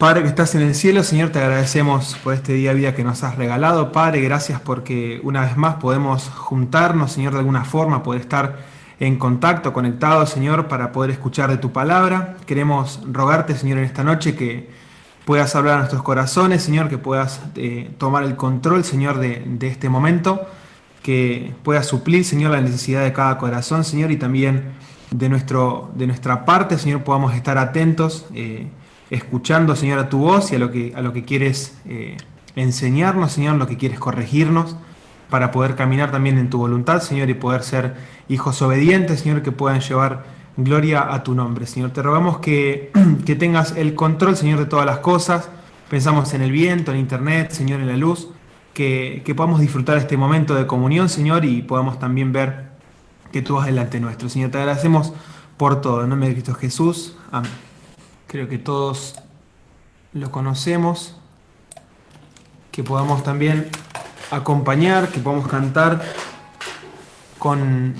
Padre que estás en el cielo, Señor, te agradecemos por este día de vida que nos has regalado. Padre, gracias porque una vez más podemos juntarnos, Señor, de alguna forma, poder estar en contacto, conectados, Señor, para poder escuchar de tu palabra. Queremos rogarte, Señor, en esta noche que puedas hablar a nuestros corazones, Señor, que puedas tomar el control, Señor, de este momento, que puedas suplir, Señor, la necesidad de cada corazón, Señor, y también de nuestra parte, Señor, podamos estar atentos, escuchando, Señor, a tu voz y a lo que quieres enseñarnos, Señor, lo que quieres corregirnos, para poder caminar también en tu voluntad, Señor, y poder ser hijos obedientes, Señor, que puedan llevar gloria a tu nombre, Señor. Te rogamos que tengas el control, Señor, de todas las cosas. Pensamos en el viento, en internet, Señor, en la luz, que podamos disfrutar este momento de comunión, Señor, y podamos también ver que tú vas delante nuestro. Señor, te agradecemos por todo. En nombre de Cristo Jesús. Amén. Creo que todos lo conocemos, que podamos también acompañar, que podamos cantar con,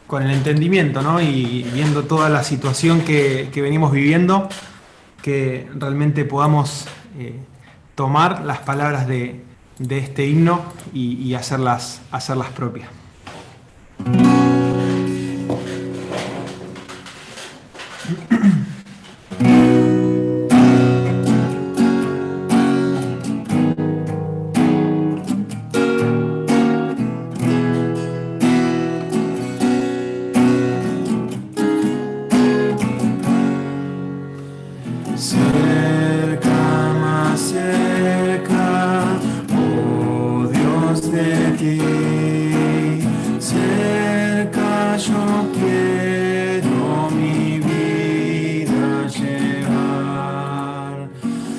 con el entendimiento, ¿no? Y viendo toda la situación que venimos viviendo, que realmente podamos tomar las palabras de este himno y hacerlas propias. Cerca, más cerca, oh Dios de ti, cerca yo quiero mi vida llevar,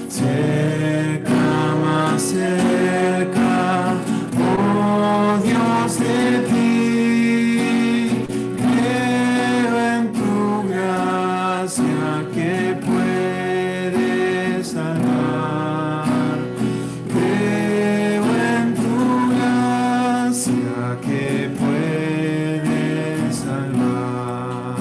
cerca, más cerca, oh Dios de ti, creo en tu gracia que puedes salvar. Creo en tu gracia que puedes salvar.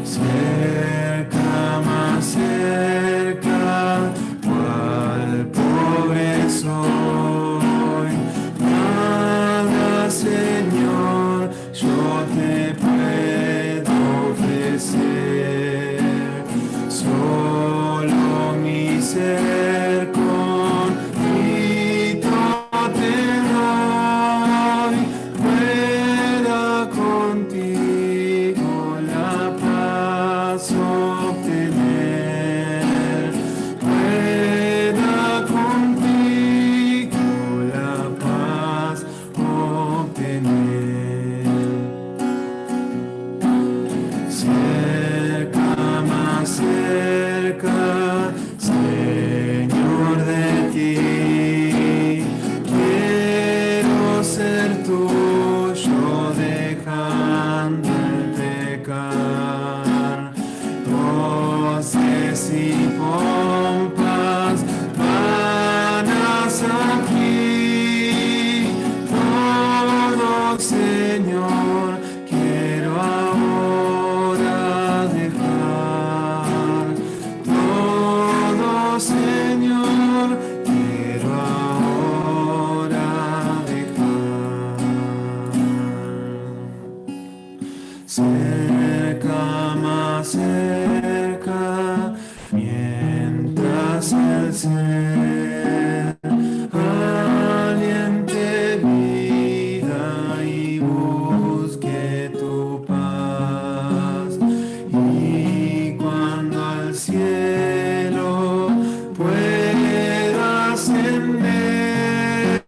Cerca, más cerca, cual pobre soy. Nada, Señor, yo te puedo ofrecer. Solo mi ser contrito te doy. Pueda contigo la paz obtener. Pueda contigo la paz obtener. Cerca, más cerca, Señor, de ti, quiero ser tuyo dejando el pecar. Voces y pompas vanas aquí, todo, Señor, quiero ahora dejar. Todo, Señor, quiero ahora dejar. Cerca, más cerca, mientras el ser aliente vida y busque tu paz. Y cuando al cielo pueda ascender,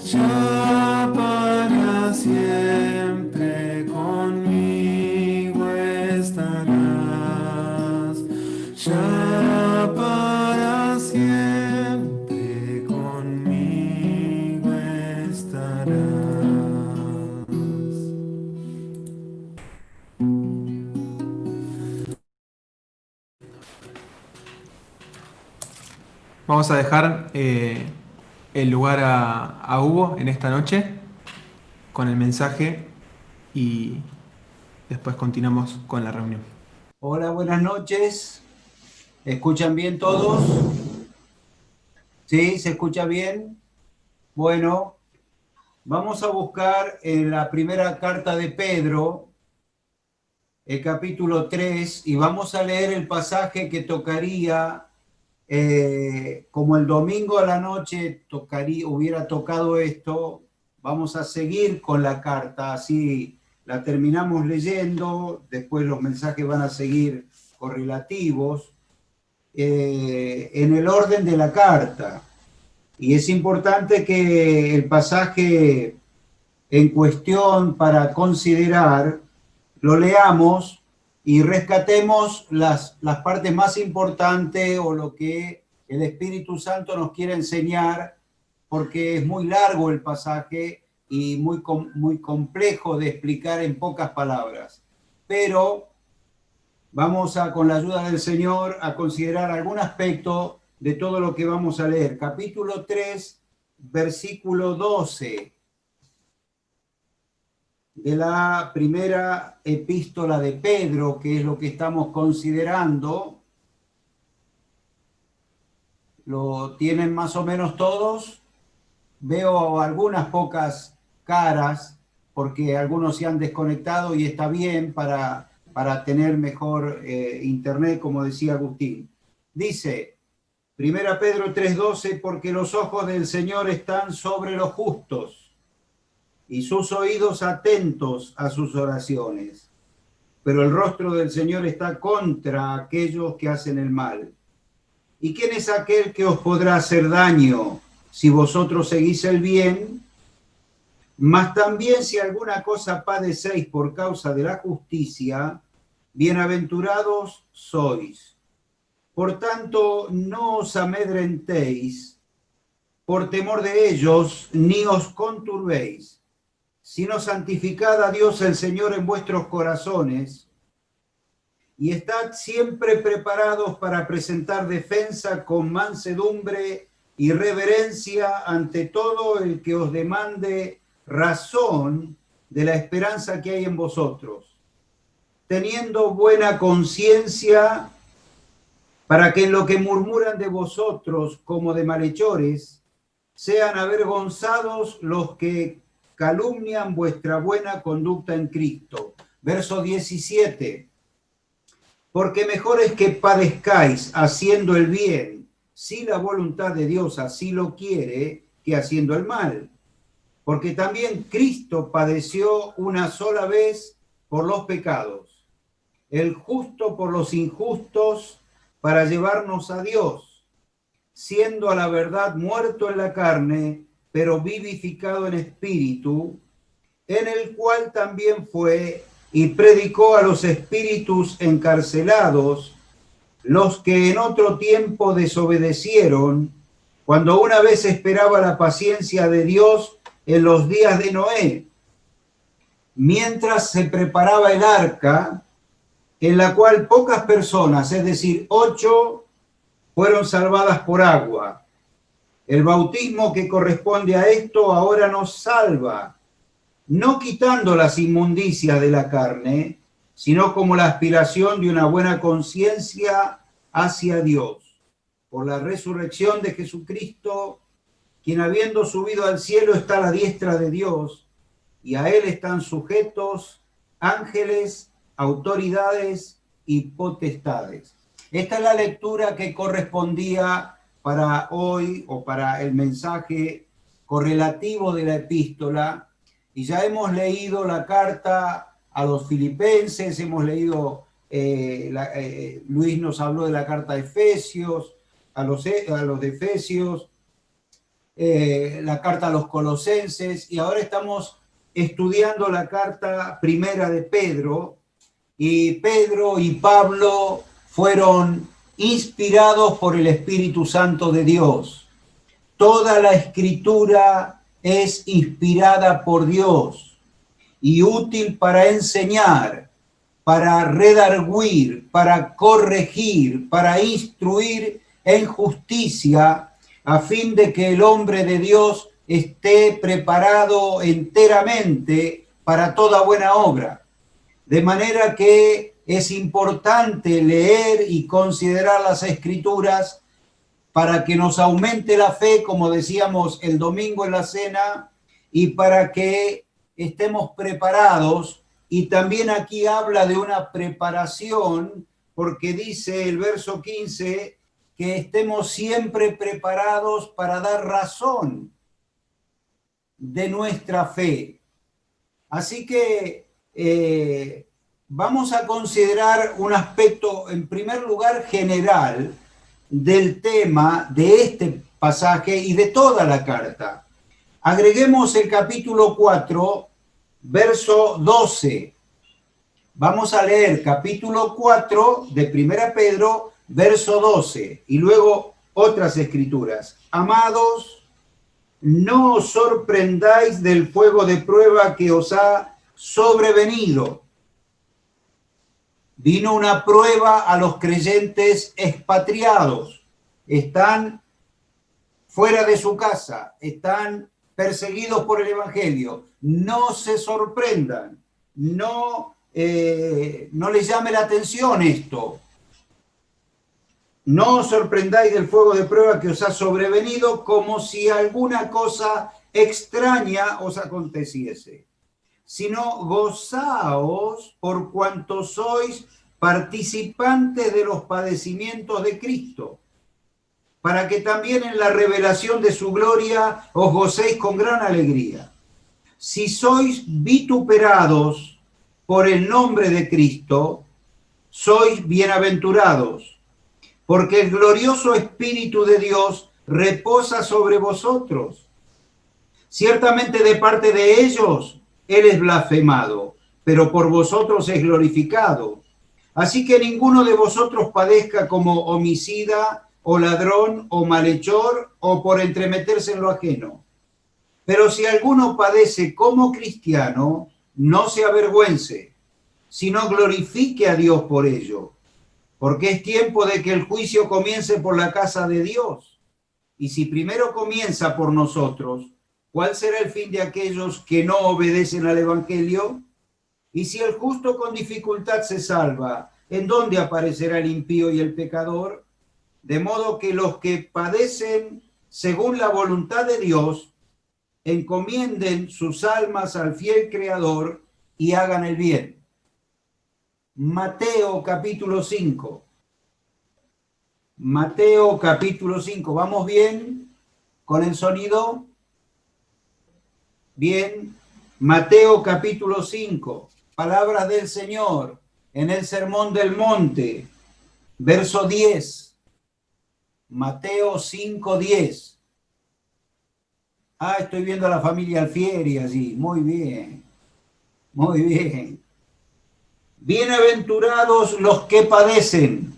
ya para siempre conmigo estarás. Ya para siempre conmigo estarás. Vamos a dejar el lugar a Hugo en esta noche con el mensaje y después continuamos con la reunión. Hola, buenas noches. ¿Escuchan bien todos? ¿Sí? ¿Se escucha bien? Bueno, vamos a buscar en la primera carta de Pedro, el capítulo 3, y vamos a leer el pasaje que tocaría, como el domingo a la noche hubiera tocado esto. Vamos a seguir con la carta, así la terminamos leyendo, después los mensajes van a seguir correlativos, en el orden de la carta. Y es importante que el pasaje en cuestión para considerar lo leamos y rescatemos las partes más importantes o lo que el Espíritu Santo nos quiere enseñar, porque es muy largo el pasaje y muy complejo de explicar en pocas palabras. Pero vamos a, con la ayuda del Señor, a considerar algún aspecto de todo lo que vamos a leer. Capítulo 3, versículo 12 de la primera epístola de Pedro, que es lo que estamos considerando. ¿Lo tienen más o menos todos? Veo algunas pocas caras, porque algunos se han desconectado y está bien para tener mejor internet, como decía Agustín. Dice, Primera Pedro 3:12, porque los ojos del Señor están sobre los justos y sus oídos atentos a sus oraciones. Pero el rostro del Señor está contra aquellos que hacen el mal. ¿Y quién es aquel que os podrá hacer daño si vosotros seguís el bien? Mas también si alguna cosa padecéis por causa de la justicia, bienaventurados sois. Por tanto, no os amedrentéis por temor de ellos, ni os conturbéis, sino santificad a Dios el Señor en vuestros corazones, y estad siempre preparados para presentar defensa con mansedumbre y reverencia ante todo el que os demande razón de la esperanza que hay en vosotros, teniendo buena conciencia, para que en lo que murmuran de vosotros como de malhechores, sean avergonzados los que calumnian vuestra buena conducta en Cristo. Verso 17. Porque mejor es que padezcáis haciendo el bien, si la voluntad de Dios así lo quiere, que haciendo el mal. Porque también Cristo padeció una sola vez por los pecados, el justo por los injustos, para llevarnos a Dios, siendo a la verdad muerto en la carne, pero vivificado en espíritu, en el cual también fue y predicó a los espíritus encarcelados, los que en otro tiempo desobedecieron, cuando una vez esperaba la paciencia de Dios en los días de Noé, mientras se preparaba el arca, en la cual pocas personas, es decir, 8, fueron salvadas por agua. El bautismo que corresponde a esto ahora nos salva, no quitando las inmundicias de la carne, sino como la aspiración de una buena conciencia hacia Dios, por la resurrección de Jesucristo, quien habiendo subido al cielo está a la diestra de Dios, y a él están sujetos ángeles, autoridades y potestades. Esta es la lectura que correspondía para hoy, o para el mensaje correlativo de la epístola. Y ya hemos leído la carta a los filipenses, hemos leído, Luis nos habló de la carta de Efesios, a los de Efesios, la carta a los colosenses, y ahora estamos estudiando la carta primera de Pedro. Y Pedro y Pablo fueron inspirados por el Espíritu Santo de Dios. Toda la escritura es inspirada por Dios y útil para enseñar, para redarguir, para corregir, para instruir en justicia, a fin de que el hombre de Dios esté preparado enteramente para toda buena obra. De manera que es importante leer y considerar las Escrituras para que nos aumente la fe, como decíamos el domingo en la cena, y para que estemos preparados. Y también aquí habla de una preparación, porque dice el verso 15 que estemos siempre preparados para dar razón de nuestra fe. Así que vamos a considerar un aspecto, en primer lugar, general del tema de este pasaje y de toda la carta. Agreguemos el capítulo 4, verso 12. Vamos a leer capítulo 4 de 1 Pedro, verso 12, y luego otras escrituras. Amados, no os sorprendáis del fuego de prueba que os ha sobrevenido. Vino una prueba a los creyentes expatriados. Están fuera de su casa, están perseguidos por el Evangelio. No se sorprendan, no les llame la atención esto. No os sorprendáis del fuego de prueba que os ha sobrevenido como si alguna cosa extraña os aconteciese, sino gozaos por cuanto sois participantes de los padecimientos de Cristo, para que también en la revelación de su gloria os gocéis con gran alegría. Si sois vituperados por el nombre de Cristo, sois bienaventurados, porque el glorioso Espíritu de Dios reposa sobre vosotros. Ciertamente de parte de ellos Él es blasfemado, pero por vosotros es glorificado. Así que ninguno de vosotros padezca como homicida, o ladrón, o malhechor, o por entremeterse en lo ajeno. Pero si alguno padece como cristiano, no se avergüence, sino glorifique a Dios por ello. Porque es tiempo de que el juicio comience por la casa de Dios. Y si primero comienza por nosotros, ¿cuál será el fin de aquellos que no obedecen al Evangelio? Y si el justo con dificultad se salva, ¿en dónde aparecerá el impío y el pecador? De modo que los que padecen según la voluntad de Dios, encomienden sus almas al fiel Creador y hagan el bien. Mateo capítulo 5. Mateo capítulo 5. ¿Vamos bien con el sonido? Bien. Mateo capítulo 5. Palabras del Señor en el Sermón del Monte. Verso 10. Mateo 5, 10. Estoy viendo a la familia Alfieri allí. Muy bien. Muy bien. Bienaventurados los que padecen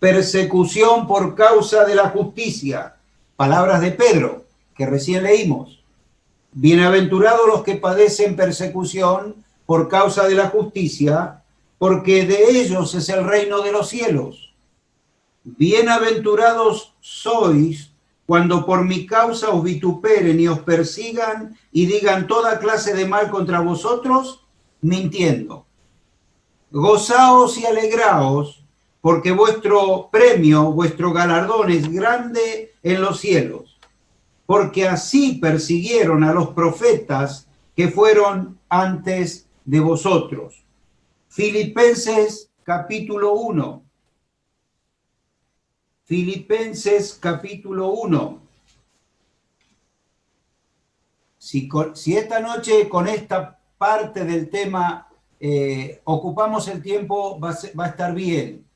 persecución por causa de la justicia. Palabras de Pedro, que recién leímos. Bienaventurados los que padecen persecución por causa de la justicia, porque de ellos es el reino de los cielos. Bienaventurados sois cuando por mi causa os vituperen y os persigan y digan toda clase de mal contra vosotros, mintiendo. Gozaos y alegraos, porque vuestro premio, vuestro galardón es grande en los cielos, porque así persiguieron a los profetas que fueron antes de vosotros. Filipenses capítulo 1. Filipenses capítulo 1. Si esta noche con esta parte del tema ocupamos el tiempo, va a estar bien.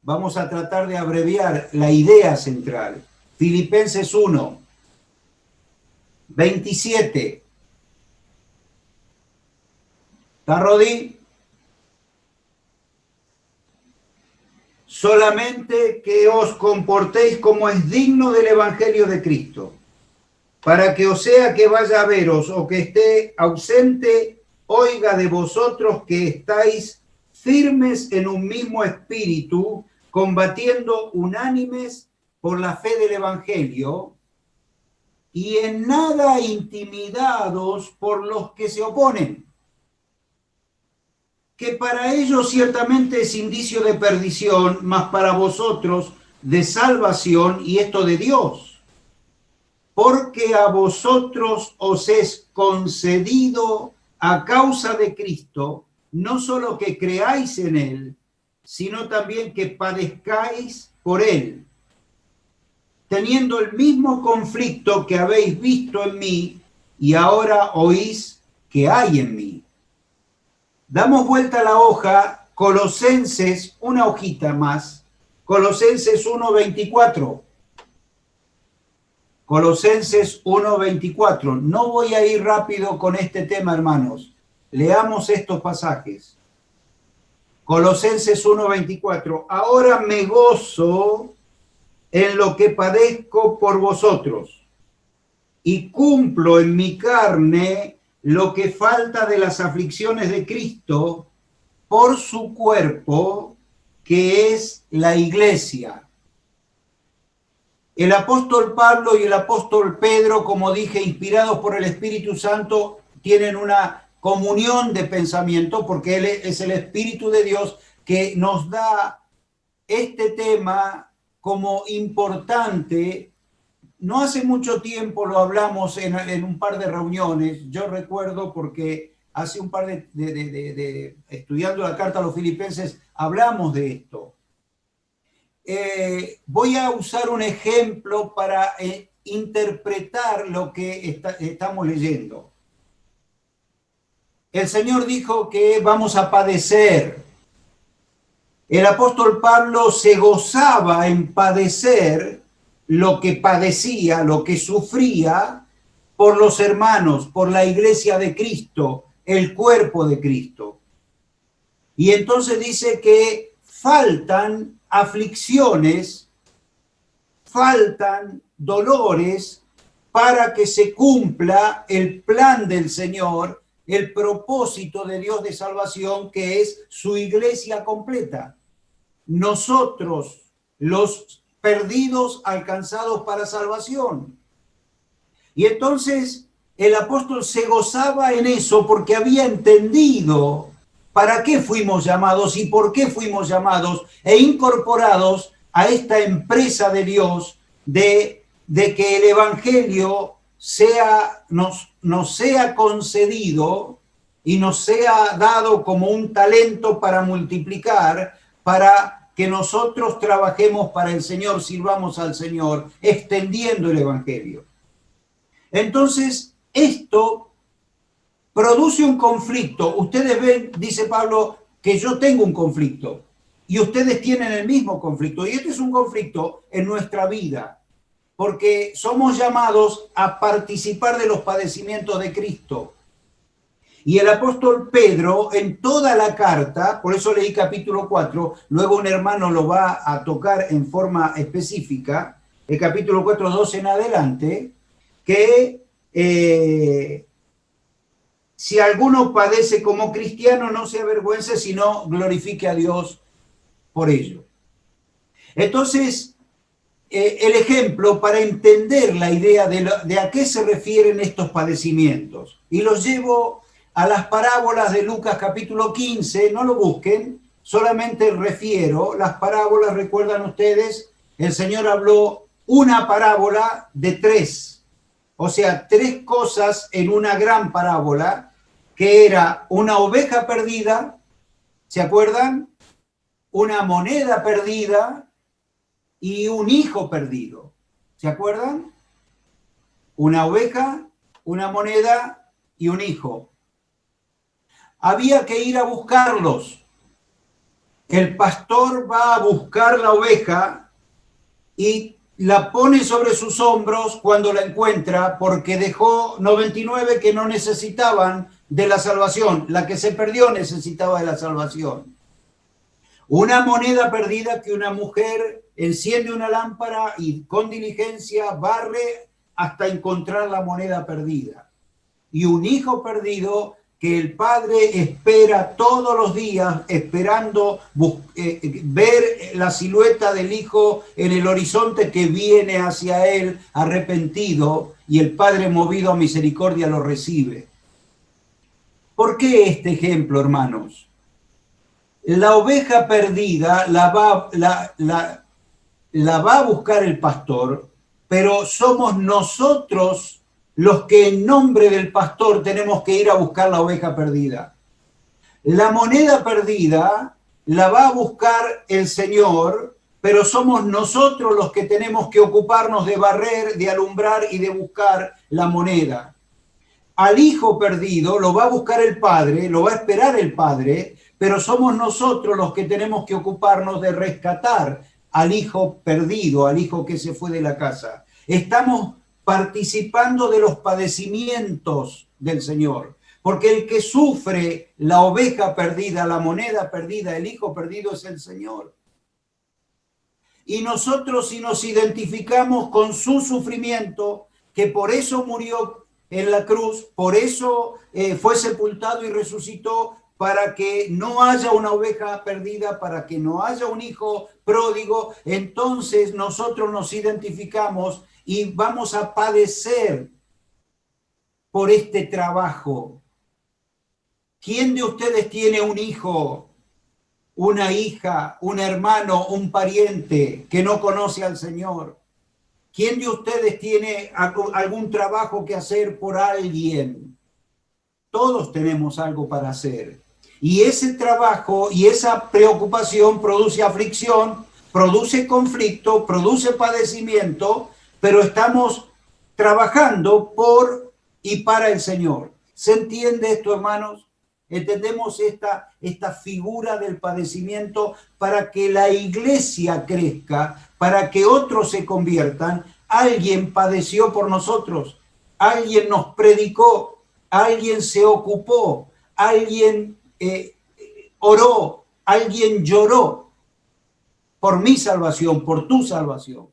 Vamos a tratar de abreviar la idea central. Filipenses 1, 27. ¿Está, Rodi? Solamente que os comportéis como es digno del Evangelio de Cristo, para que o sea que vaya a veros o que esté ausente, oiga de vosotros que estáis firmes en un mismo espíritu, combatiendo unánimes por la fe del Evangelio, y en nada intimidados por los que se oponen. que para ellos ciertamente es indicio de perdición, mas para vosotros de salvación, y esto de Dios. Porque a vosotros os es concedido a causa de Cristo, no solo que creáis en Él, sino también que padezcáis por Él, teniendo el mismo conflicto que habéis visto en mí y ahora oís que hay en mí. Damos vuelta a la hoja, Colosenses, una hojita más, Colosenses 1:24. Colosenses 1:24. No voy a ir rápido con este tema, hermanos. Leamos estos pasajes. Colosenses 1:24. Ahora me gozo en lo que padezco por vosotros y cumplo en mi carne lo que falta de las aflicciones de Cristo por su cuerpo, que es la iglesia. El apóstol Pablo y el apóstol Pedro, como dije, inspirados por el Espíritu Santo, tienen una comunión de pensamiento porque Él es el Espíritu de Dios que nos da este tema como importante. No hace mucho tiempo lo hablamos en un par de reuniones. Yo recuerdo porque hace un par de estudiando la carta a los filipenses, hablamos de esto. Voy a usar un ejemplo para interpretar lo que estamos leyendo. El Señor dijo que vamos a padecer. El apóstol Pablo se gozaba en padecer lo que padecía, lo que sufría por los hermanos, por la iglesia de Cristo, el cuerpo de Cristo. Y entonces dice que faltan aflicciones, faltan dolores para que se cumpla el plan del Señor, el propósito de Dios de salvación, que es su iglesia completa. Nosotros, los perdidos, alcanzados para salvación. Y entonces el apóstol se gozaba en eso porque había entendido para qué fuimos llamados y por qué fuimos llamados e incorporados a esta empresa de Dios de que el evangelio nos sea concedido y nos sea dado como un talento para multiplicar, para que nosotros trabajemos para el Señor, sirvamos al Señor, extendiendo el evangelio. Entonces, esto produce un conflicto. Ustedes ven, dice Pablo, que yo tengo un conflicto y ustedes tienen el mismo conflicto. Y este es un conflicto en nuestra vida, porque somos llamados a participar de los padecimientos de Cristo. Y el apóstol Pedro, en toda la carta, por eso leí capítulo 4, luego un hermano lo va a tocar en forma específica, el capítulo 4, 12 en adelante, que si alguno padece como cristiano, no se avergüence, sino glorifique a Dios por ello. Entonces, el ejemplo para entender la idea de a qué se refieren estos padecimientos, y los llevo a las parábolas de Lucas capítulo 15, no lo busquen, solamente refiero, las parábolas, recuerdan ustedes, el Señor habló una parábola de 3, o sea, 3 cosas en una gran parábola, que era una oveja perdida, ¿se acuerdan? Una moneda perdida y un hijo perdido, ¿se acuerdan? Una oveja, una moneda y un hijo. Había que ir a buscarlos. El pastor va a buscar la oveja y la pone sobre sus hombros cuando la encuentra, porque dejó 99 que no necesitaban de la salvación. La que se perdió necesitaba de la salvación. Una moneda perdida que una mujer enciende una lámpara y con diligencia barre hasta encontrar la moneda perdida. Y un hijo perdido que el padre espera todos los días, esperando ver la silueta del hijo en el horizonte que viene hacia él arrepentido, y el padre movido a misericordia lo recibe. ¿Por qué este ejemplo, hermanos? La oveja perdida la va a buscar el pastor, pero somos nosotros los que en nombre del pastor tenemos que ir a buscar la oveja perdida. La moneda perdida la va a buscar el Señor, pero somos nosotros los que tenemos que ocuparnos de barrer, de alumbrar y de buscar la moneda. Al hijo perdido lo va a buscar el Padre, lo va a esperar el Padre, pero somos nosotros los que tenemos que ocuparnos de rescatar al hijo perdido, al hijo que se fue de la casa. Estamos participando de los padecimientos del Señor, porque el que sufre la oveja perdida, la moneda perdida, el hijo perdido es el Señor. Y nosotros, si nos identificamos con su sufrimiento, que por eso murió en la cruz, por eso fue sepultado y resucitó, para que no haya una oveja perdida, para que no haya un hijo pródigo, entonces nosotros nos identificamos y vamos a padecer por este trabajo. ¿Quién de ustedes tiene un hijo, una hija, un hermano, un pariente que no conoce al Señor? ¿Quién de ustedes tiene algún trabajo que hacer por alguien? Todos tenemos algo para hacer. Y ese trabajo y esa preocupación produce aflicción, produce conflicto, produce padecimiento, pero estamos trabajando por y para el Señor. ¿Se entiende esto, hermanos? Entendemos esta figura del padecimiento para que la iglesia crezca, para que otros se conviertan. Alguien padeció por nosotros, alguien nos predicó, alguien se ocupó, alguien oró, alguien lloró por mi salvación, por tu salvación.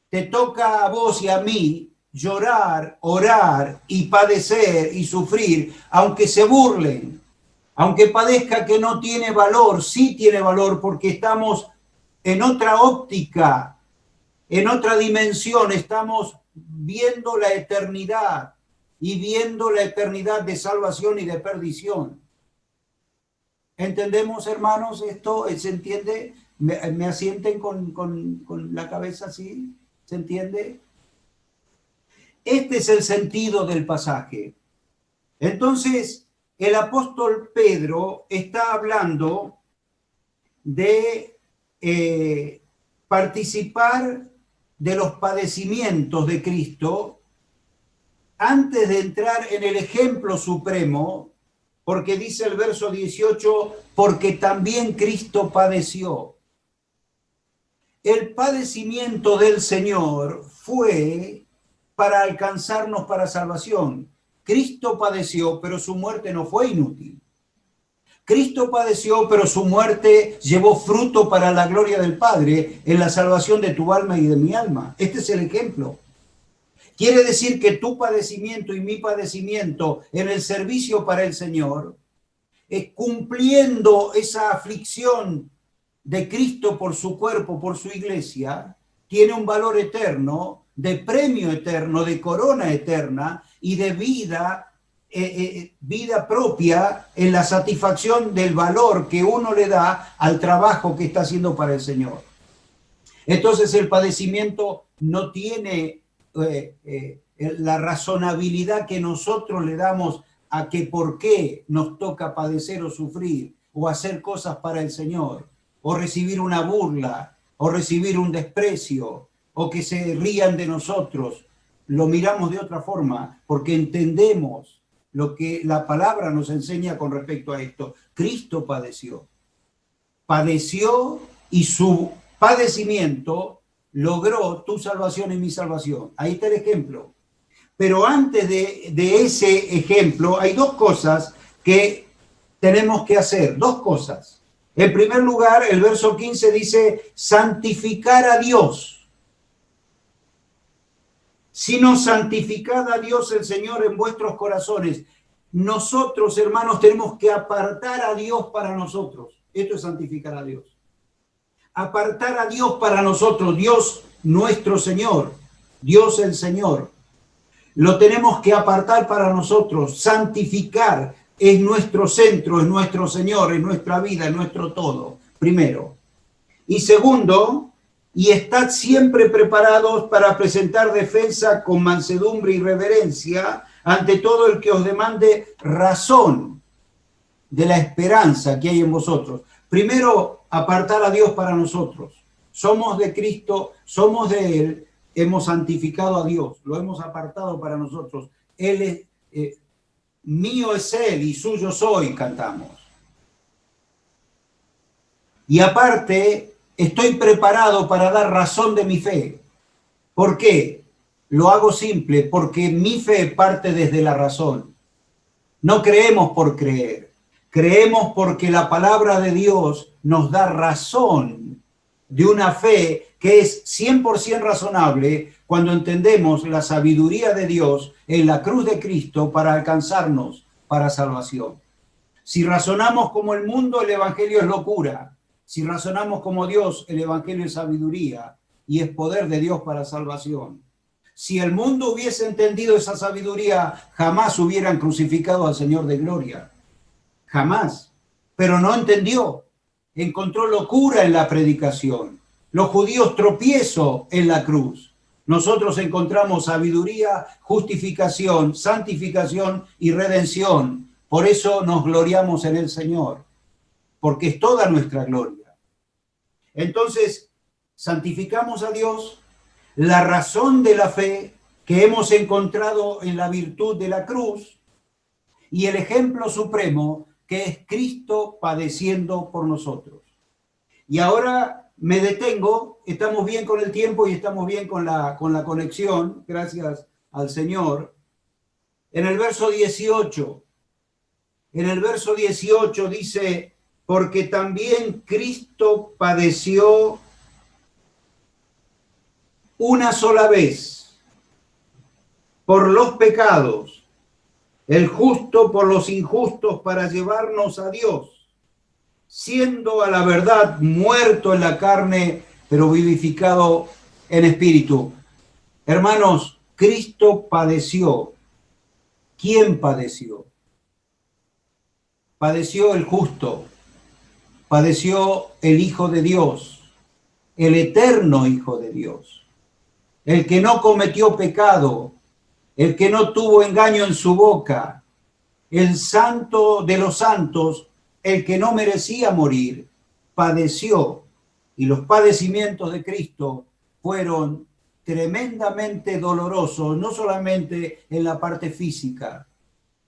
Te toca a vos y a mí llorar, orar y padecer y sufrir, aunque se burlen, aunque parezca que no tiene valor, sí tiene valor porque estamos en otra óptica, en otra dimensión, estamos viendo la eternidad y viendo la eternidad de salvación y de perdición. ¿Entendemos, hermanos, esto? ¿Se entiende? ¿Me asienten con la cabeza así? ¿Se entiende? Este es el sentido del pasaje. Entonces, el apóstol Pedro está hablando de participar de los padecimientos de Cristo antes de entrar en el ejemplo supremo, porque dice el verso 18, porque también Cristo padeció. El padecimiento del Señor fue para alcanzarnos para salvación. Cristo padeció, pero su muerte no fue inútil. Cristo padeció, pero su muerte llevó fruto para la gloria del Padre en la salvación de tu alma y de mi alma. Este es el ejemplo. Quiere decir que tu padecimiento y mi padecimiento en el servicio para el Señor, cumpliendo esa aflicción de Cristo por su cuerpo, por su iglesia, tiene un valor eterno, de premio eterno, de corona eterna y de vida propia en la satisfacción del valor que uno le da al trabajo que está haciendo para el Señor. Entonces el padecimiento no tiene la razonabilidad que nosotros le damos a que por qué nos toca padecer o sufrir o hacer cosas para el Señor o recibir una burla o recibir un desprecio o que se rían de nosotros. Lo miramos de otra forma porque entendemos lo que la palabra nos enseña con respecto a esto. Cristo padeció y su padecimiento logró tu salvación y mi salvación. Ahí está el ejemplo. Pero antes de ese ejemplo hay dos cosas que tenemos que hacer, dos cosas. En primer lugar, el verso 15 dice, santificar a Dios. Sino santificad a Dios el Señor en vuestros corazones. Nosotros, hermanos, tenemos que apartar a Dios para nosotros. Esto es santificar a Dios. Apartar a Dios para nosotros, Dios nuestro Señor, Dios el Señor. Lo tenemos que apartar para nosotros, santificar. es nuestro centro, es nuestro Señor, es nuestra vida, es nuestro todo, primero. Y segundo, y estad siempre preparados para presentar defensa con mansedumbre y reverencia ante todo el que os demande razón de la esperanza que hay en vosotros. Primero, apartar a Dios para nosotros. Somos de Cristo, somos de Él, hemos santificado a Dios, lo hemos apartado para nosotros. Él es, mío es Él y suyo soy, cantamos. Y aparte, estoy preparado para dar razón de mi fe. ¿Por qué? Lo hago simple, porque mi fe parte desde la razón. No creemos por creer, creemos porque la palabra de Dios nos da razón de una fe que es 100% razonable cuando entendemos la sabiduría de Dios en la cruz de Cristo para alcanzarnos para salvación. Si razonamos como el mundo, el evangelio es locura. Si razonamos como Dios, el evangelio es sabiduría y es poder de Dios para salvación. Si el mundo hubiese entendido esa sabiduría, jamás hubieran crucificado al Señor de gloria. Jamás. Pero no entendió. Encontró locura en la predicación. Los judíos tropiezo en la cruz. Nosotros encontramos sabiduría, justificación, santificación y redención. Por eso nos gloriamos en el Señor, porque es toda nuestra gloria. Entonces, santificamos a Dios, la razón de la fe que hemos encontrado en la virtud de la cruz y el ejemplo supremo que es Cristo padeciendo por nosotros. Y ahora me detengo, estamos bien con el tiempo y estamos bien con la conexión, gracias al Señor. En el verso 18 dice, porque también Cristo padeció una sola vez por los pecados, el justo por los injustos para llevarnos a Dios, siendo a la verdad muerto en la carne, pero vivificado en espíritu. Hermanos, Cristo padeció. ¿Quién padeció? Padeció el justo, padeció el Hijo de Dios, el eterno Hijo de Dios, el que no cometió pecado, el que no tuvo engaño en su boca, el santo de los santos, el que no merecía morir, padeció. Y los padecimientos de Cristo fueron tremendamente dolorosos, no solamente en la parte física.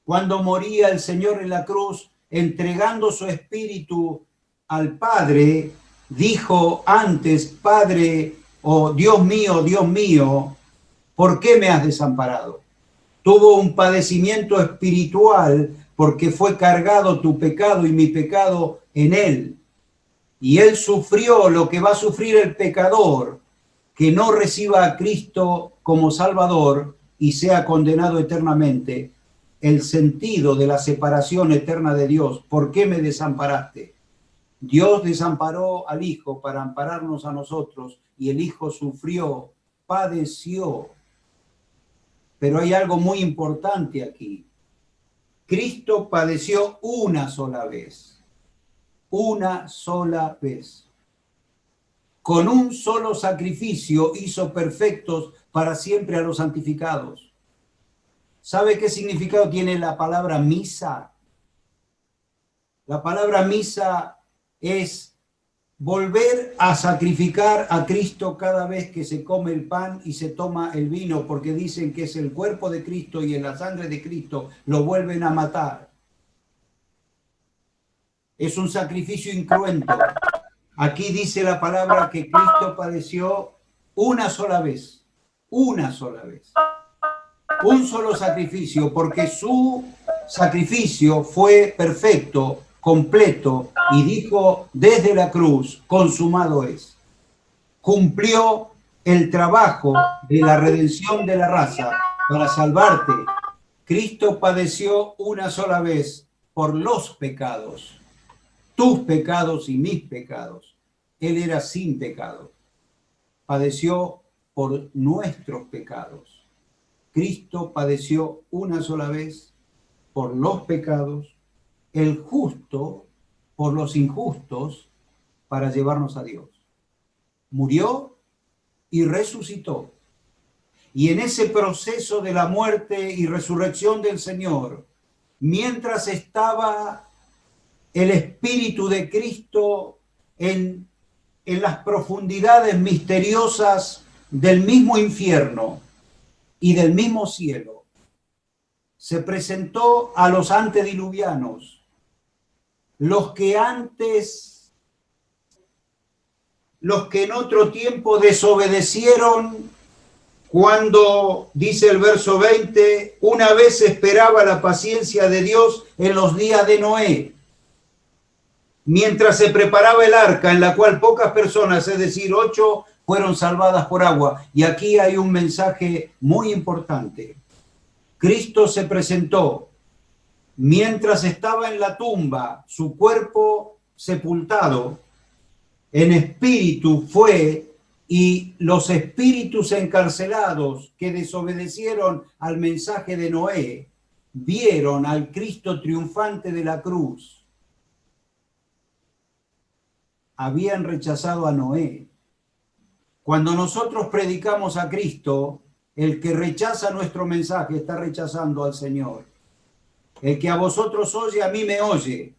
Cuando moría el Señor en la cruz, entregando su espíritu al Padre, dijo antes, Padre, oh Dios mío, ¿por qué me has desamparado? Tuvo un padecimiento espiritual porque fue cargado tu pecado y mi pecado en él. Y él sufrió lo que va a sufrir el pecador que no reciba a Cristo como Salvador y sea condenado eternamente. El sentido de la separación eterna de Dios. ¿Por qué me desamparaste? Dios desamparó al Hijo para ampararnos a nosotros y el Hijo sufrió, padeció. Pero hay algo muy importante aquí. Cristo padeció una sola vez. Una sola vez. Con un solo sacrificio hizo perfectos para siempre a los santificados. ¿Sabe qué significado tiene la palabra misa? La palabra misa es volver a sacrificar a Cristo cada vez que se come el pan y se toma el vino, porque dicen que es el cuerpo de Cristo y en la sangre de Cristo lo vuelven a matar. Es un sacrificio incruento. Aquí dice la palabra que Cristo padeció una sola vez. Una sola vez. Un solo sacrificio, porque su sacrificio fue perfecto, completo, y dijo desde la cruz, consumado es. Cumplió el trabajo de la redención de la raza para salvarte. Cristo padeció una sola vez por los pecados, tus pecados y mis pecados. Él era sin pecado. Padeció por nuestros pecados. Cristo padeció una sola vez por los pecados, el justo por los injustos para llevarnos a Dios. Murió y resucitó. Y en ese proceso de la muerte y resurrección del Señor, mientras estaba el Espíritu de Cristo en las profundidades misteriosas del mismo infierno y del mismo cielo, se presentó a los antediluvianos, los que en otro tiempo desobedecieron, cuando, dice el verso 20, una vez esperaba la paciencia de Dios en los días de Noé, mientras se preparaba el arca, en la cual pocas personas, es decir, 8, fueron salvadas por agua. Y aquí hay un mensaje muy importante. Cristo se presentó mientras estaba en la tumba, su cuerpo sepultado, en espíritu fue, y los espíritus encarcelados que desobedecieron al mensaje de Noé, vieron al Cristo triunfante de la cruz. Habían rechazado a Noé. Cuando nosotros predicamos a Cristo, el que rechaza nuestro mensaje está rechazando al Señor. El que a vosotros oye, a mí me oye.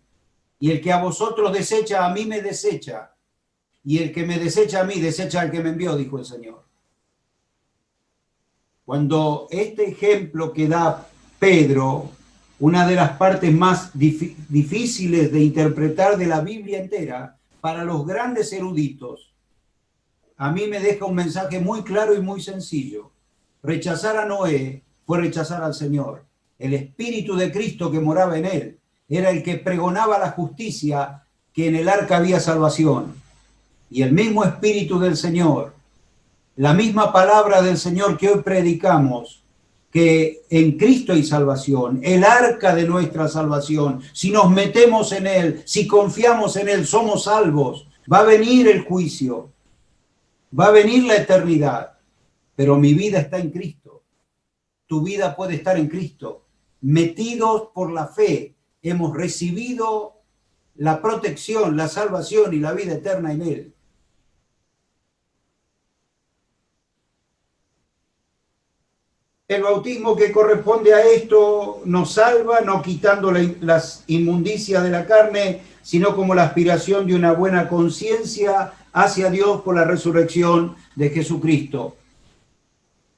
Y el que a vosotros desecha, a mí me desecha. Y el que me desecha a mí, desecha al que me envió, dijo el Señor. Cuando este ejemplo que da Pedro, una de las partes más difíciles de interpretar de la Biblia entera, para los grandes eruditos, a mí me deja un mensaje muy claro y muy sencillo. Rechazar a Noé fue rechazar al Señor. El Espíritu de Cristo que moraba en él era el que pregonaba la justicia, que en el arca había salvación. Y el mismo Espíritu del Señor, la misma palabra del Señor que hoy predicamos, que en Cristo hay salvación, el arca de nuestra salvación. Si nos metemos en Él, si confiamos en Él, somos salvos. Va a venir el juicio, va a venir la eternidad, pero mi vida está en Cristo. Tu vida puede estar en Cristo. Metidos por la fe, hemos recibido la protección, la salvación y la vida eterna en Él. El bautismo que corresponde a esto nos salva, no quitando las inmundicias de la carne, sino como la aspiración de una buena conciencia hacia Dios por la resurrección de Jesucristo.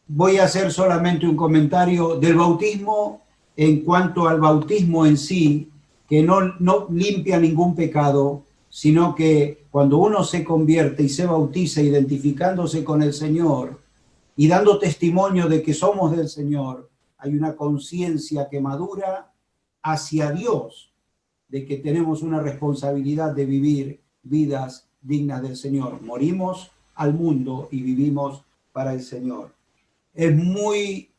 Voy a hacer solamente un comentario del bautismo en cuanto al bautismo en sí, que no limpia ningún pecado, sino que cuando uno se convierte y se bautiza identificándose con el Señor, y dando testimonio de que somos del Señor, hay una conciencia que madura hacia Dios, de que tenemos una responsabilidad de vivir vidas dignas del Señor. Morimos al mundo y vivimos para el Señor. Es muy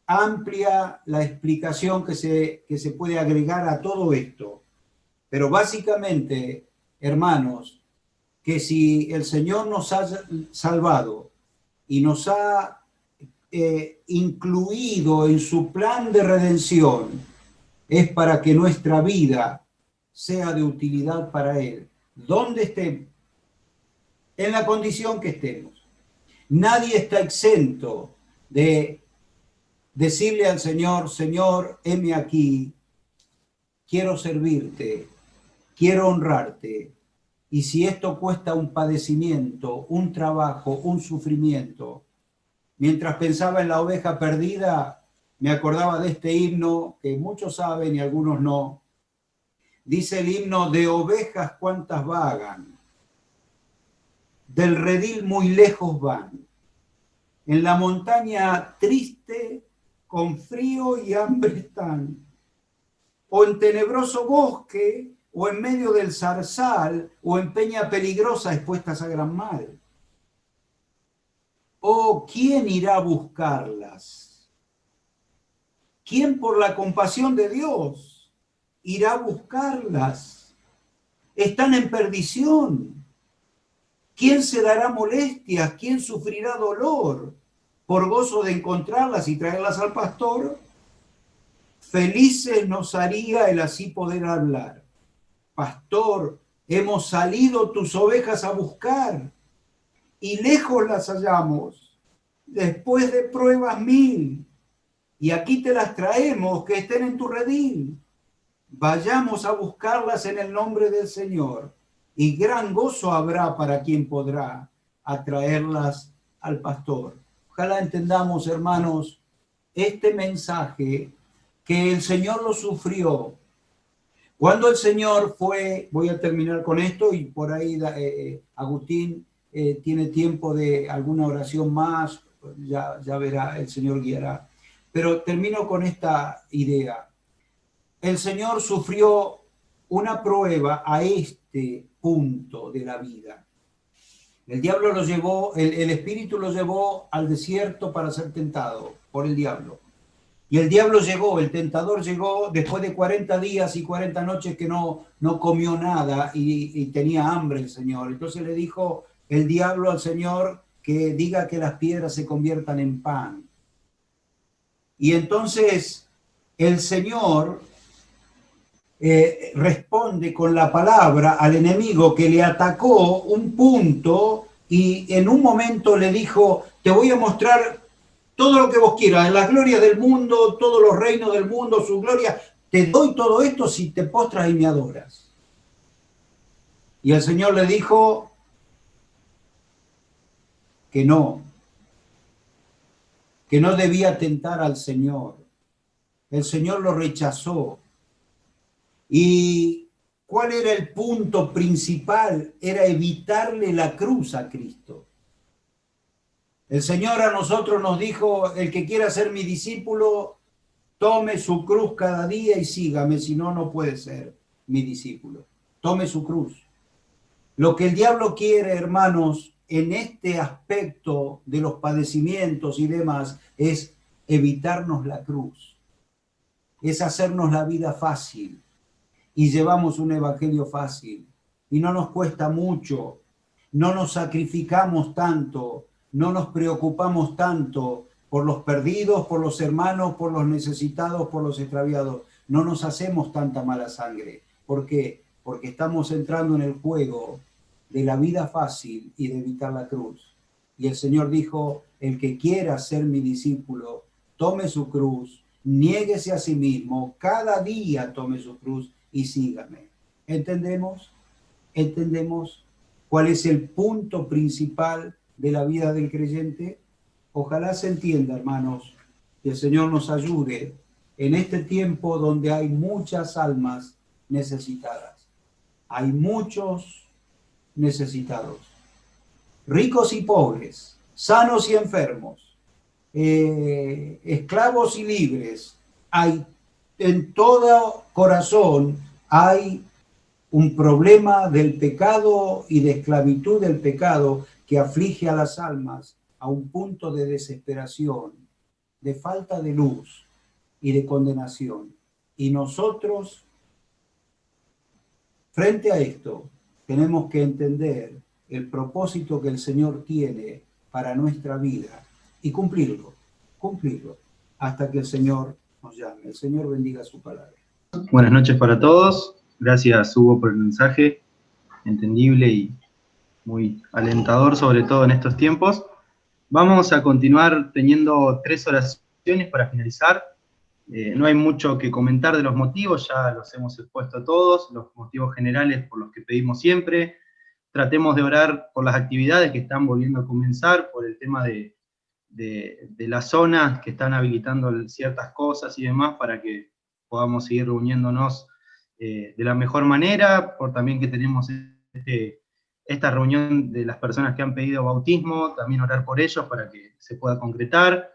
amplia la explicación que se puede agregar a todo esto, pero básicamente, hermanos, que si el Señor nos ha salvado, y nos ha incluido en su plan de redención, es para que nuestra vida sea de utilidad para Él. ¿Dónde estemos? En la condición que estemos. Nadie está exento de decirle al Señor, Señor, heme aquí, quiero servirte, quiero honrarte. Y si esto cuesta un padecimiento, un trabajo, un sufrimiento. Mientras pensaba en la oveja perdida, me acordaba de este himno que muchos saben y algunos no. Dice el himno: de ovejas cuantas vagan, del redil muy lejos van, en la montaña triste, con frío y hambre están, o en tenebroso bosque, o en medio del zarzal, o en peña peligrosa expuestas a gran mal. Oh, ¿quién irá a buscarlas? ¿Quién por la compasión de Dios irá a buscarlas? Están en perdición. ¿Quién se dará molestias? ¿Quién sufrirá dolor por gozo de encontrarlas y traerlas al pastor? felices nos haría el así poder hablar. Pastor, hemos salido tus ovejas a buscar y lejos las hallamos, después de pruebas 1000. Y aquí te las traemos, que estén en tu redil. Vayamos a buscarlas en el nombre del Señor, y gran gozo habrá para quien podrá atraerlas al pastor. Ojalá entendamos, hermanos, este mensaje, que el Señor lo sufrió. Cuando el Señor fue, voy a terminar con esto, y por ahí Agustín tiene tiempo de alguna oración más, ya verá, el Señor guiará. Pero termino con esta idea. El Señor sufrió una prueba a este punto de la vida. El diablo lo llevó, el espíritu lo llevó al desierto para ser tentado por el diablo. Y el diablo llegó, el tentador llegó después de 40 días y 40 noches que no comió nada y tenía hambre el Señor. Entonces le dijo el diablo al Señor que diga que las piedras se conviertan en pan. Y entonces el Señor responde con la palabra al enemigo que le atacó un punto y en un momento le dijo, te voy a mostrar todo lo que vos quieras, las glorias del mundo, todos los reinos del mundo, su gloria, te doy todo esto si te postras y me adoras. Y el Señor le dijo que no debía tentar al Señor. El Señor lo rechazó. ¿Y cuál era el punto principal? Era evitarle la cruz a Cristo. El Señor a nosotros nos dijo, el que quiera ser mi discípulo, tome su cruz cada día y sígame, si no, no puede ser mi discípulo. Tome su cruz. Lo que el diablo quiere, hermanos, en este aspecto de los padecimientos y demás, es evitarnos la cruz. Es hacernos la vida fácil. Y llevamos un evangelio fácil. Y no nos cuesta mucho. No nos sacrificamos tanto. No nos preocupamos tanto por los perdidos, por los hermanos, por los necesitados, por los extraviados. No nos hacemos tanta mala sangre. ¿Por qué? Porque estamos entrando en el juego de la vida fácil y de evitar la cruz. Y el Señor dijo, el que quiera ser mi discípulo, tome su cruz, niéguese a sí mismo, cada día tome su cruz y sígame. ¿Entendemos? ¿Entendemos cuál es el punto principal de la vida del creyente? Ojalá se entienda, hermanos, que el Señor nos ayude en este tiempo donde hay muchas almas necesitadas. Hay muchos necesitados, ricos y pobres, sanos y enfermos, esclavos y libres. Hay en todo corazón hay un problema del pecado y de esclavitud del pecado que aflige a las almas a un punto de desesperación, de falta de luz y de condenación. Y nosotros, frente a esto, tenemos que entender el propósito que el Señor tiene para nuestra vida y cumplirlo, hasta que el Señor nos llame. El Señor bendiga su palabra. Buenas noches para todos. Gracias, Hugo, por el mensaje, entendible y muy alentador, sobre todo en estos tiempos. Vamos a continuar teniendo 3 oraciones para finalizar. No hay mucho que comentar de los motivos, ya los hemos expuesto todos, los motivos generales por los que pedimos siempre. Tratemos de orar por las actividades que están volviendo a comenzar, por el tema de las zonas que están habilitando ciertas cosas y demás, para que podamos seguir reuniéndonos de la mejor manera, por también que tenemos esta reunión de las personas que han pedido bautismo, también orar por ellos para que se pueda concretar.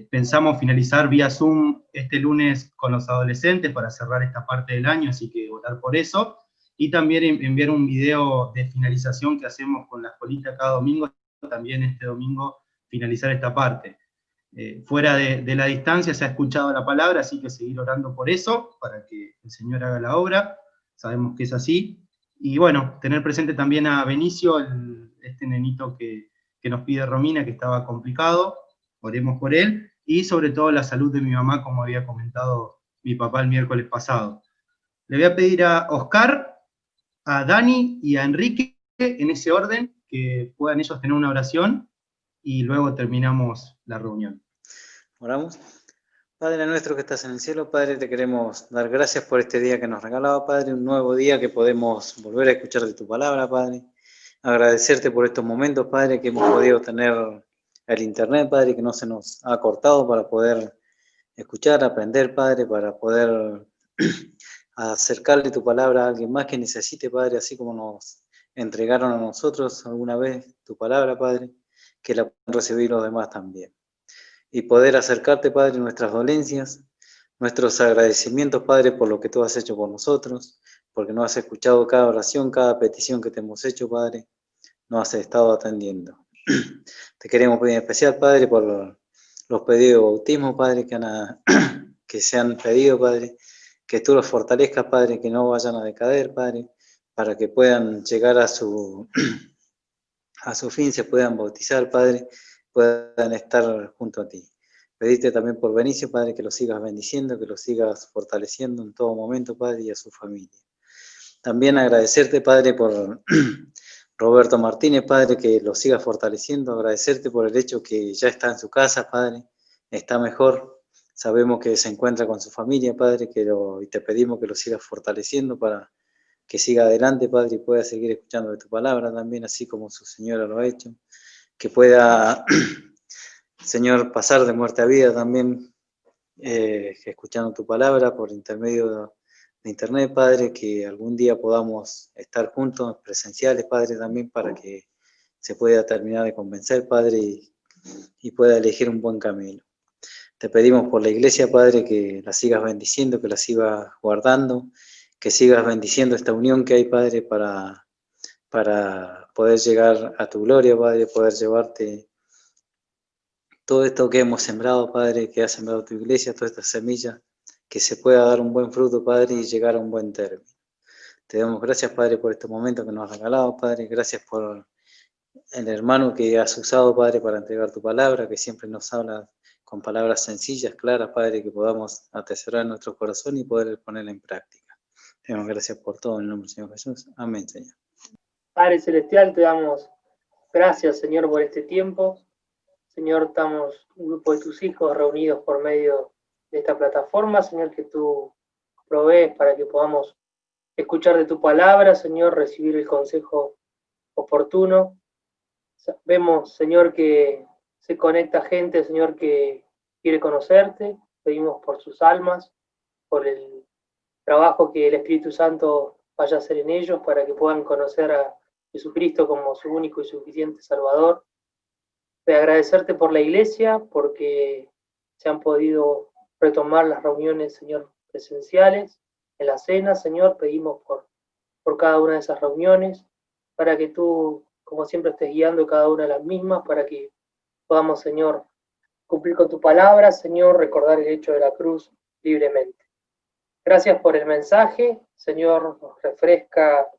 Pensamos finalizar vía Zoom este lunes con los adolescentes para cerrar esta parte del año, así que orar por eso. Y también enviar un video de finalización que hacemos con la escuelita cada domingo, también este domingo finalizar esta parte. Fuera de la distancia se ha escuchado la palabra, así que seguir orando por eso, para que el Señor haga la obra. Sabemos que es así. Y bueno, tener presente también a Benicio, este nenito que nos pide Romina, que estaba complicado. Oremos por él. y sobre todo la salud de mi mamá, como había comentado mi papá el miércoles pasado. Le voy a pedir a Oscar, a Dani y a Enrique, en ese orden, que puedan ellos tener una oración y luego terminamos la reunión. Oramos. Padre nuestro que estás en el cielo, Padre, te queremos dar gracias por este día que nos regalaba, Padre, un nuevo día que podemos volver a escuchar de tu palabra, Padre. Agradecerte por estos momentos, Padre, que hemos podido tener el internet, Padre, que no se nos ha cortado para poder escuchar, aprender, Padre, para poder acercarle tu palabra a alguien más que necesite, Padre, así como nos entregaron a nosotros alguna vez tu palabra, Padre, que la puedan recibir los demás también. Y poder acercarte, Padre, nuestras dolencias, nuestros agradecimientos, Padre, por lo que tú has hecho por nosotros, porque nos has escuchado cada oración, cada petición que te hemos hecho, Padre, nos has estado atendiendo. Te queremos pedir en especial, Padre, por los pedidos de bautismo, Padre, que se han pedido, Padre, que tú los fortalezcas, Padre, que no vayan a decader, Padre, para que puedan llegar a su fin, se puedan bautizar, Padre, puedan estar junto a ti. Pedirte también por Benicio, Padre, que lo sigas bendiciendo, que lo sigas fortaleciendo en todo momento, Padre, y a su familia. También agradecerte, Padre, por Roberto Martínez, Padre, que lo sigas fortaleciendo. Agradecerte por el hecho que ya está en su casa, Padre, está mejor. Sabemos que se encuentra con su familia, Padre, y te pedimos que lo sigas fortaleciendo para que siga adelante, Padre, y pueda seguir escuchando de tu palabra también, así como su señora lo ha hecho. Que pueda, Señor, pasar de muerte a vida también, escuchando tu palabra por intermedio de internet, Padre, que algún día podamos estar juntos, presenciales, Padre, también para que se pueda terminar de convencer, Padre, y pueda elegir un buen camino. Te pedimos por la iglesia, Padre, que la sigas bendiciendo, que la sigas guardando, que sigas bendiciendo esta unión que hay, Padre, para poder llegar a tu gloria, Padre, poder llevarte todo esto que hemos sembrado, Padre, que ha sembrado tu iglesia, todas estas semillas, que se pueda dar un buen fruto, Padre, y llegar a un buen término. Te damos gracias, Padre, por este momento que nos has regalado, Padre. Gracias por el hermano que has usado, Padre, para entregar tu palabra, que siempre nos habla con palabras sencillas, claras, Padre, que podamos atesorar en nuestro corazón y poder ponerla en práctica. Te damos gracias por todo en el nombre del Señor Jesús. Amén, Señor. Padre Celestial, te damos gracias, Señor, por este tiempo. Señor, estamos un grupo de tus hijos reunidos por medio de esta plataforma, Señor, que tú provees para que podamos escuchar de tu palabra, Señor, recibir el consejo oportuno. Vemos, Señor, que se conecta gente, Señor, que quiere conocerte. Pedimos por sus almas, por el trabajo que el Espíritu Santo vaya a hacer en ellos para que puedan conocer a Jesucristo como su único y suficiente Salvador. De agradecerte por la iglesia, porque se han podido retomar las reuniones, Señor, presenciales. En la cena, Señor, pedimos por cada una de esas reuniones, para que tú, como siempre, estés guiando cada una de las mismas, para que podamos, Señor, cumplir con tu palabra, Señor, recordar el hecho de la cruz libremente. Gracias por el mensaje, Señor, nos refresca,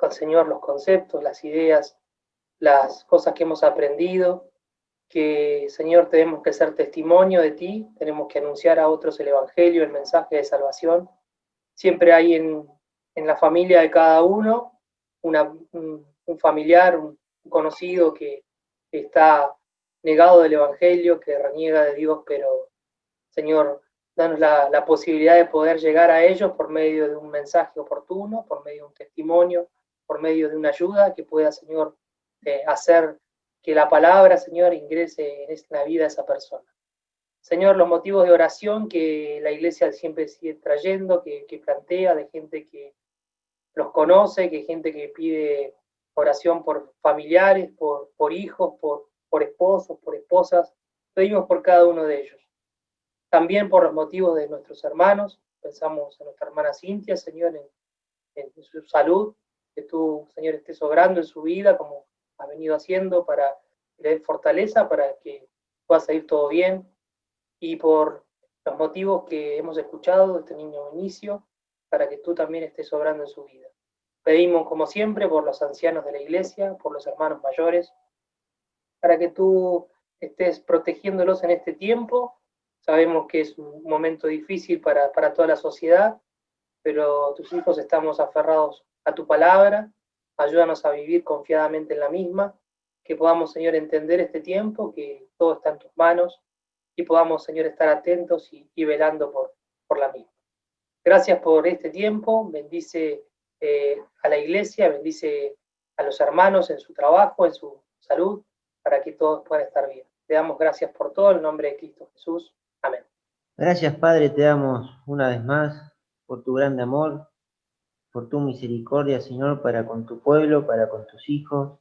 Señor, los conceptos, las ideas, las cosas que hemos aprendido, que, Señor, tenemos que ser testimonio de ti, tenemos que anunciar a otros el Evangelio, el mensaje de salvación. Siempre hay en la familia de cada uno un familiar, un conocido que está negado del Evangelio, que reniega de Dios, pero, Señor, danos la posibilidad de poder llegar a ellos por medio de un mensaje oportuno, por medio de un testimonio, por medio de una ayuda que pueda, Señor, hacer que la palabra, Señor, ingrese en la vida de esa persona. Señor, los motivos de oración que la iglesia siempre sigue trayendo, que plantea, de gente que los conoce, que gente que pide oración por familiares, por hijos, por esposos, por esposas, pedimos por cada uno de ellos. También por los motivos de nuestros hermanos, pensamos en nuestra hermana Cintia, Señor, en su salud, que tú, Señor, estés obrando en su vida como has venido haciendo para que le des fortaleza, para que pueda salir todo bien, y por los motivos que hemos escuchado de este niño Benicio, para que tú también estés obrando en su vida. Pedimos, como siempre, por los ancianos de la iglesia, por los hermanos mayores, para que tú estés protegiéndolos en este tiempo. Sabemos que es un momento difícil para toda la sociedad, pero tus hijos estamos aferrados a tu palabra. Ayúdanos a vivir confiadamente en la misma, que podamos, Señor, entender este tiempo, que todo está en tus manos, y podamos, Señor, estar atentos y velando por la misma. Gracias por este tiempo, bendice a la iglesia, bendice a los hermanos en su trabajo, en su salud, para que todos puedan estar bien. Te damos gracias por todo, en nombre de Cristo Jesús. Amén. Gracias, Padre, te damos una vez más por tu grande amor, por tu misericordia, Señor, para con tu pueblo, para con tus hijos.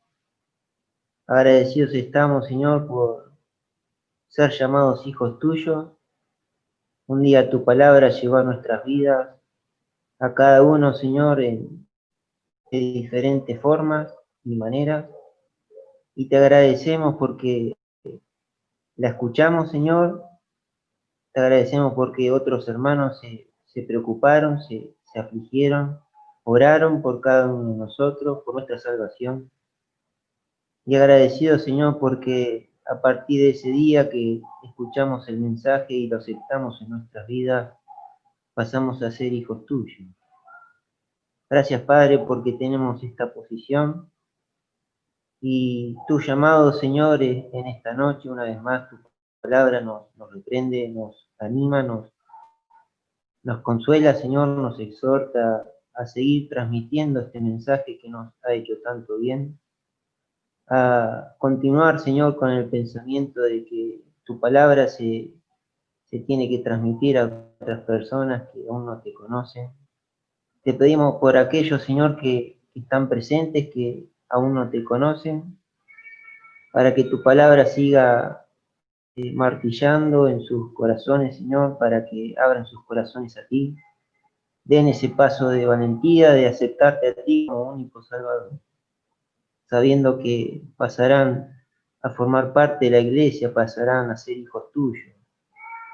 Agradecidos estamos, Señor, por ser llamados hijos tuyos. Un día tu palabra llegó a nuestras vidas, a cada uno, Señor, de diferentes formas y maneras. Y te agradecemos porque la escuchamos, Señor. Te agradecemos porque otros hermanos se preocuparon, se afligieron, oraron por cada uno de nosotros, por nuestra salvación. Y agradecido, Señor, porque a partir de ese día que escuchamos el mensaje y lo aceptamos en nuestras vidas, pasamos a ser hijos tuyos. Gracias, Padre, porque tenemos esta posición y tu llamado, Señor, en esta noche, una vez más, tu palabra nos reprende, nos anima, nos consuela, Señor, nos exhorta a seguir transmitiendo este mensaje que nos ha hecho tanto bien, a continuar, Señor, con el pensamiento de que tu palabra se tiene que transmitir a otras personas que aún no te conocen. Te pedimos por aquellos, Señor, que están presentes, que aún no te conocen, para que tu palabra siga martillando en sus corazones, Señor, para que abran sus corazones a ti, den ese paso de valentía, de aceptarte a ti como único Salvador, sabiendo que pasarán a formar parte de la iglesia, pasarán a ser hijos tuyos,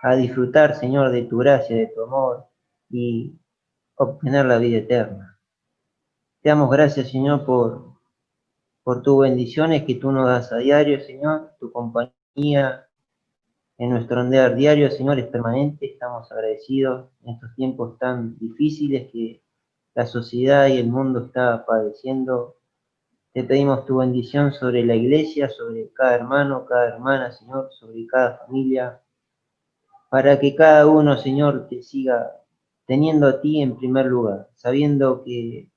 a disfrutar, Señor, de tu gracia, de tu amor y obtener la vida eterna. Te damos gracias, Señor, por tus bendiciones que tú nos das a diario, Señor, tu compañía en nuestro andar diario, Señor, es permanente. Estamos agradecidos en estos tiempos tan difíciles que la sociedad y el mundo está padeciendo. Te pedimos tu bendición sobre la iglesia, sobre cada hermano, cada hermana, Señor, sobre cada familia, para que cada uno, Señor, te siga teniendo a ti en primer lugar, sabiendo que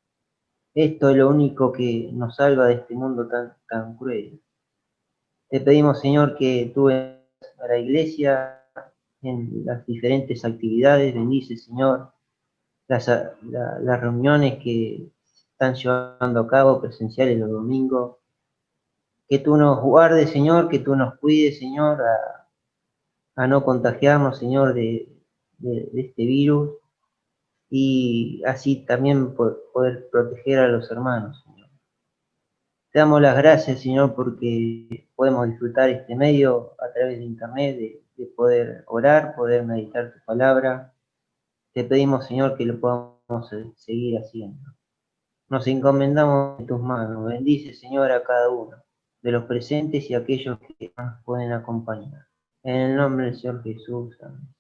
esto es lo único que nos salva de este mundo tan cruel. Te pedimos, Señor, que tú bendigas a la iglesia en las diferentes actividades. Bendice, Señor, las reuniones que se están llevando a cabo presenciales los domingos. Que tú nos guardes, Señor, que tú nos cuides, Señor, a no contagiarnos, Señor, de este virus, y así también poder proteger a los hermanos, Señor. Te damos las gracias, Señor, porque podemos disfrutar este medio a través de internet, de poder orar, poder meditar tu palabra. Te pedimos, Señor, que lo podamos seguir haciendo. Nos encomendamos en tus manos. Bendice, Señor, a cada uno de los presentes y aquellos que nos pueden acompañar. En el nombre del Señor Jesús. Amén.